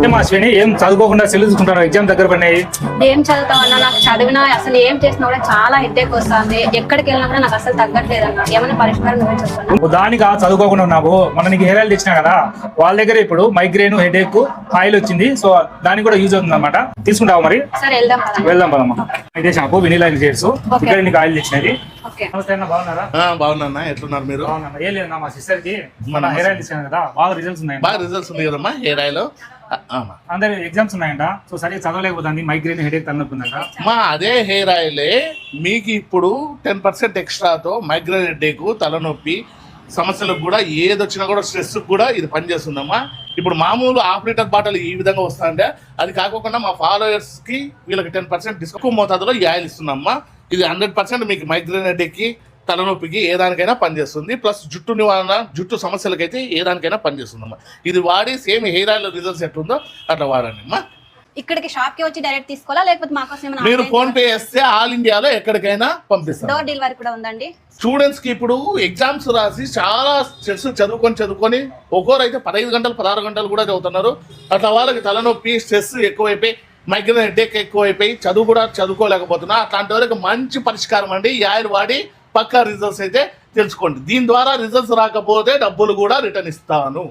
అశ్విని ఏం చదువుకోకుండా సెలవుకుంటాను, ఎగ్జామ్ దగ్గర పడినాయి. ఏం చదువుతావన్నా, నాకు చదివినా అసలు ఏం చేసినా కూడా చాలా హెడ్ఏక్ వస్తుంది. ఎక్కడికి వెళ్ళినా కూడా నాకు అసలు తగ్గట్లేదు అన్న. ఏమైనా పరిష్కారం నువ్వే చెప్పాను. దానికి చదువుకోకుండా ఉన్నావు. మన నీకు హెయిర్ ఆయిల్ తెచ్చినా కదా, వాళ్ళ దగ్గర ఇప్పుడు మైగ్రేన్, హెడేక్ ఆయిల్ వచ్చింది. సో దానికి కూడా యూజ్ అవుతుంది అనమాట. తీసుకుంటావు మరి? సరే వెళ్దాం పద. వెళ్దాం పదమ్మా. ఇదే షాంపూ వినిలా ఇంగ్రీడియంట్స్. ఇక్కడ నీకు ఆయిల్ తెచ్చినది. నమస్తే అన్న, బాగున్నారా? బాగున్నా. ఎట్లున్నారు మీరు? బాగున్నా. ఏం లేదు, మా సిస్టర్ కి మన హెయిర్ ఆయిల్ తెచ్చాను కదా, బాగా రిజల్ట్స్ ఉన్నాయి. బాగా రిజల్ట్స్ ఉంది కదమ్మా హెయిర్ ఆయిల్. అందరు ఎగ్జామ్స్ ఉన్నాయంట. సో సరిగ్గా చదవలేకపోతుంది, మైగ్రేన్, హెడేక్ తలనొప్పిందంట. మా అదే హెయిర్ ఆయిలే మీకు ఇప్పుడు 10% ఎక్స్ట్రాతో మైగ్రేన్, హెడేక్, తలనొప్పి సమస్యలకు కూడా ఏదొచ్చినా కూడా స్ట్రెస్ కూడా ఇది పనిచేస్తుందమ్మా. ఇప్పుడు మామూలు ½ లీటర్ బాటిల్ ఈ విధంగా వస్తుందంటే అది కాకుండా మా ఫాలోయర్స్ కి వీళ్ళకి 10% డిస్కౌంట్ మోతాదులో ఈ ఆయిల్ ఇస్తుందమ్మా. ఇది 100% మీకు మైగ్రేన్, హెడేక్కి, తలనొప్పికి ఏ దానికైనా పనిచేస్తుంది. ప్లస్ జుట్టు నివారణ, జుట్టు సమస్యలకైతే ఏ దానికైనా పనిచేస్తుందమ్మా. ఇది వాడి సేమ్ హెయిర్ ఆయిల్ రిజల్ట్స్ ఎట్లుందో అట్లా వాడండి అమ్మా. ఇక్కడికి షాప్ కి వచ్చి డైరెక్ట్ తీసుకోవాలా లేకపోతే మాకోసం మీరు ఫోన్ పే చేస్తే ఆల్ ఇండియాలో ఎక్కడికైనా పంపిస్తారు. డోర్ డెలివరీ కూడా ఉందండి. స్టూడెంట్స్ కి ఇప్పుడు ఎగ్జామ్స్ రాసి చాలా స్ట్రెస్ చదువుకొని ఒక్కోరు అయితే 15 గంటలు 16 గంటలు కూడా చదువుతున్నారు. అట్లా వాళ్ళకి తలనొప్పి, స్ట్రెస్ ఎక్కువైపోయి, మైగ్రేన్, హెడేక్ ఎక్కువైపోయి చదువు కూడా చదువుకోలేకపోతున్నా. అట్లాంటి వరకు మంచి పరిష్కారం అండి. ఈ ఆయిల్ వాడి పక్కా రిజల్ట్స్ అయితే తెలుసుకోండి. దీని ద్వారా రిజల్ట్స్ రాకపోతే డబ్బులు కూడా రిటర్న్ ఇస్తాను.